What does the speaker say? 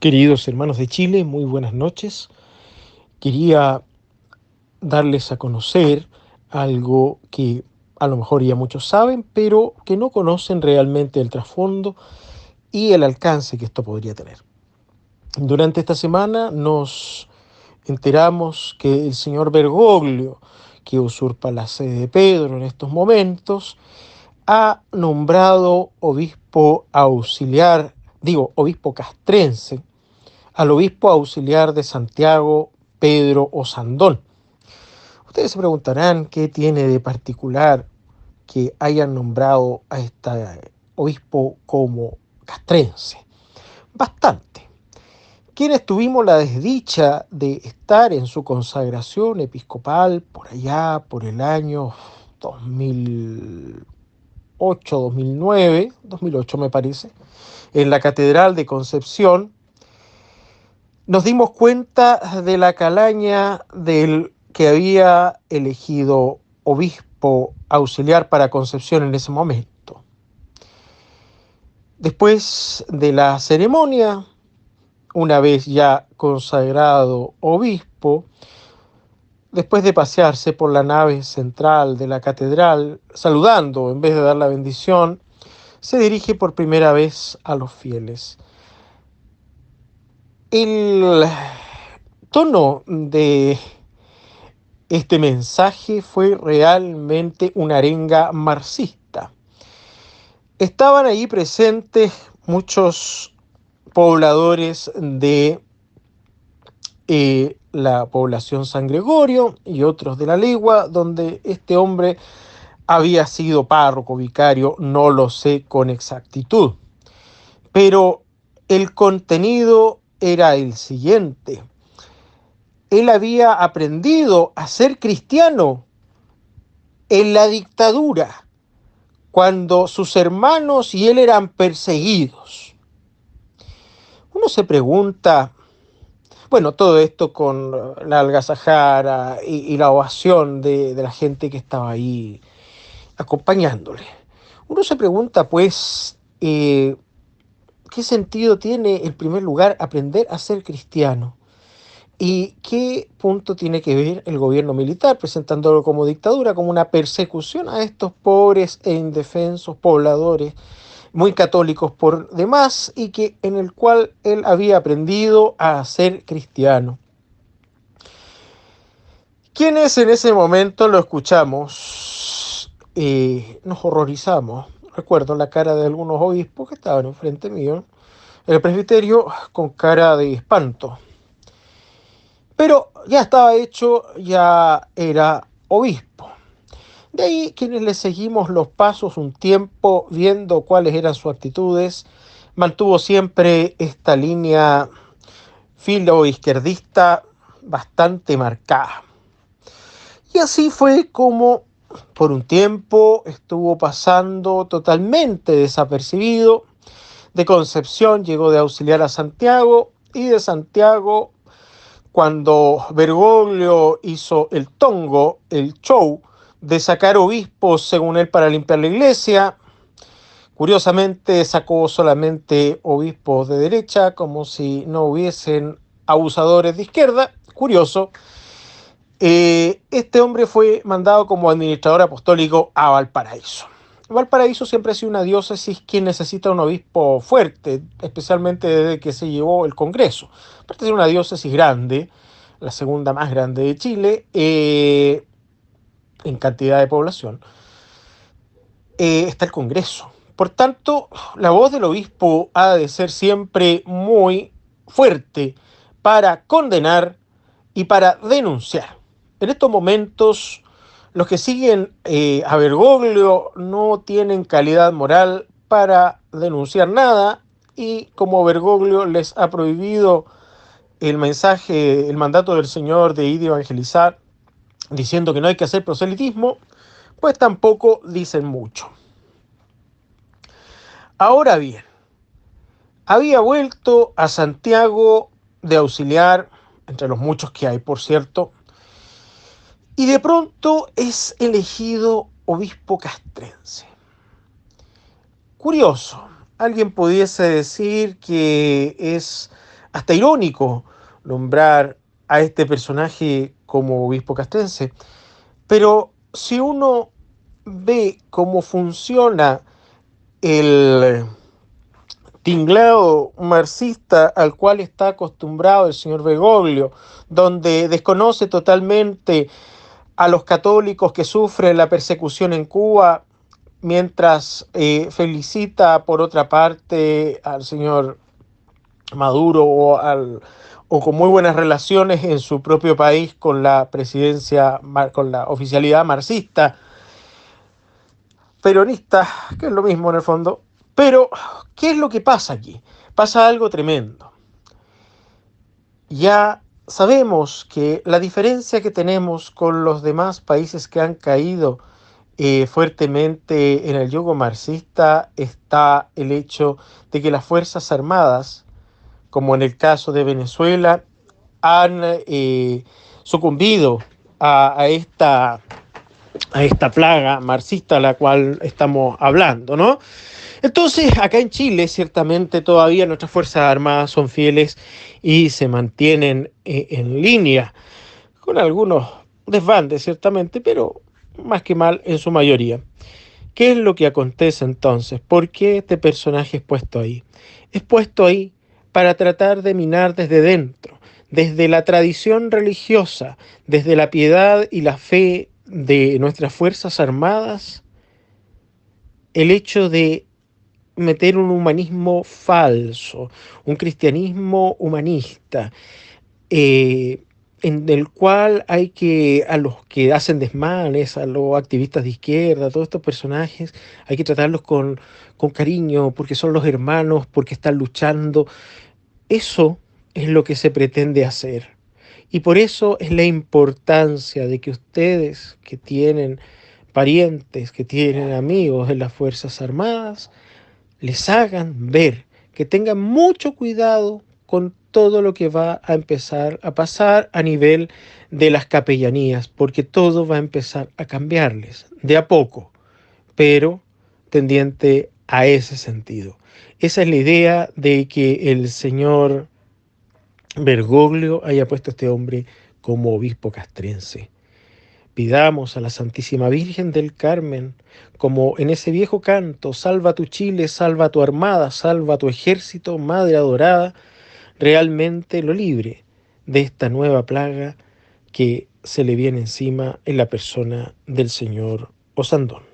Queridos hermanos de Chile, muy buenas noches. Quería darles a conocer algo que a lo mejor ya muchos saben, pero que no conocen realmente el trasfondo y el alcance que esto podría tener. Durante esta semana nos enteramos que el señor Bergoglio, que usurpa la sede de Pedro en estos momentos, ha nombrado obispo auxiliar, obispo castrense, al obispo auxiliar de Santiago, Pedro Osandón. Ustedes se preguntarán qué tiene de particular que hayan nombrado a este obispo como castrense. Bastante. Quienes tuvimos la desdicha de estar en su consagración episcopal por allá, por el año 2008, 2009, 2008 me parece, en la Catedral de Concepción, nos dimos cuenta de la calaña del que había elegido obispo auxiliar para Concepción en ese momento. Después de la ceremonia, una vez ya consagrado obispo, después de pasearse por la nave central de la catedral, saludando en vez de dar la bendición, se dirige por primera vez a los fieles. El tono de este mensaje fue realmente una arenga marxista. Estaban ahí presentes muchos pobladores de la población San Gregorio y otros de la Legua, donde este hombre había sido párroco, vicario, no lo sé con exactitud. Pero el contenido era el siguiente. Él había aprendido a ser cristiano en la dictadura, cuando sus hermanos y él eran perseguidos. Uno se pregunta, bueno, todo esto con la algazajara y la ovación de la gente que estaba ahí acompañándole. Uno se pregunta, pues, ¿qué sentido tiene, en primer lugar, aprender a ser cristiano? ¿Y qué punto tiene que ver el gobierno militar presentándolo como dictadura, como una persecución a estos pobres e indefensos pobladores muy católicos por demás y que en el cual él había aprendido a ser cristiano? Quienes en ese momento lo escuchamos, nos horrorizamos. Recuerdo la cara de algunos obispos que estaban enfrente mío, en el presbiterio, con cara de espanto. Pero ya estaba hecho, ya era obispo. De ahí quienes le seguimos los pasos un tiempo, viendo cuáles eran sus actitudes, mantuvo siempre esta línea filo-izquierdista bastante marcada. Y así fue como por un tiempo estuvo pasando totalmente desapercibido. De Concepción llegó de auxiliar a Santiago y de Santiago, cuando Bergoglio hizo el tongo, el show de sacar obispos, según él, para limpiar la iglesia, curiosamente sacó solamente obispos de derecha, como si no hubiesen abusadores de izquierda. Curioso. Este hombre fue mandado como administrador apostólico a Valparaíso. Valparaíso siempre ha sido una diócesis que necesita un obispo fuerte, especialmente desde que se llevó el Congreso. Aparte de ser una diócesis grande, la segunda más grande de Chile, en cantidad de población, está el Congreso. Por tanto, la voz del obispo ha de ser siempre muy fuerte para condenar y para denunciar. En estos momentos, los que siguen a Bergoglio no tienen calidad moral para denunciar nada, y como Bergoglio les ha prohibido el mensaje, el mandato del Señor de ir a evangelizar, diciendo que no hay que hacer proselitismo, pues tampoco dicen mucho. Ahora bien, había vuelto a Santiago de auxiliar, entre los muchos que hay, por cierto, y de pronto es elegido obispo castrense. Curioso, alguien pudiese decir que es hasta irónico nombrar a este personaje como obispo castrense, pero si uno ve cómo funciona el tinglado marxista al cual está acostumbrado el señor Bergoglio, donde desconoce totalmente a los católicos que sufren la persecución en Cuba, mientras felicita por otra parte al señor Maduro o con muy buenas relaciones en su propio país con la presidencia, con la oficialidad marxista, peronista, que es lo mismo en el fondo. Pero, ¿qué es lo que pasa aquí? Pasa algo tremendo. Ya sabemos que la diferencia que tenemos con los demás países que han caído fuertemente en el yugo marxista está el hecho de que las Fuerzas Armadas, como en el caso de Venezuela, han sucumbido a esta plaga marxista a la cual estamos hablando, ¿no? Entonces, acá en Chile, ciertamente todavía nuestras Fuerzas Armadas son fieles y se mantienen en línea, con algunos desbandes, ciertamente, pero más que mal en su mayoría. ¿Qué es lo que acontece entonces? ¿Por qué este personaje es puesto ahí? Es puesto ahí para tratar de minar desde dentro, desde la tradición religiosa, desde la piedad y la fe de nuestras Fuerzas Armadas, el hecho de meter un humanismo falso, un cristianismo humanista, eh, en el cual hay que, a los que hacen desmanes, a los activistas de izquierda, a todos estos personajes, hay que tratarlos con cariño, porque son los hermanos, porque están luchando. Eso es lo que se pretende hacer. Y por eso es la importancia de que ustedes que tienen parientes, que tienen amigos en las Fuerzas Armadas, les hagan ver que tengan mucho cuidado con todo lo que va a empezar a pasar a nivel de las capellanías, porque todo va a empezar a cambiarles de a poco, pero tendiente a ese sentido. Esa es la idea de que el señor Bergoglio haya puesto a este hombre como obispo castrense. Pidamos a la Santísima Virgen del Carmen, como en ese viejo canto, salva tu Chile, salva tu armada, salva tu ejército, Madre adorada, realmente lo libre de esta nueva plaga que se le viene encima en la persona del señor Osandón.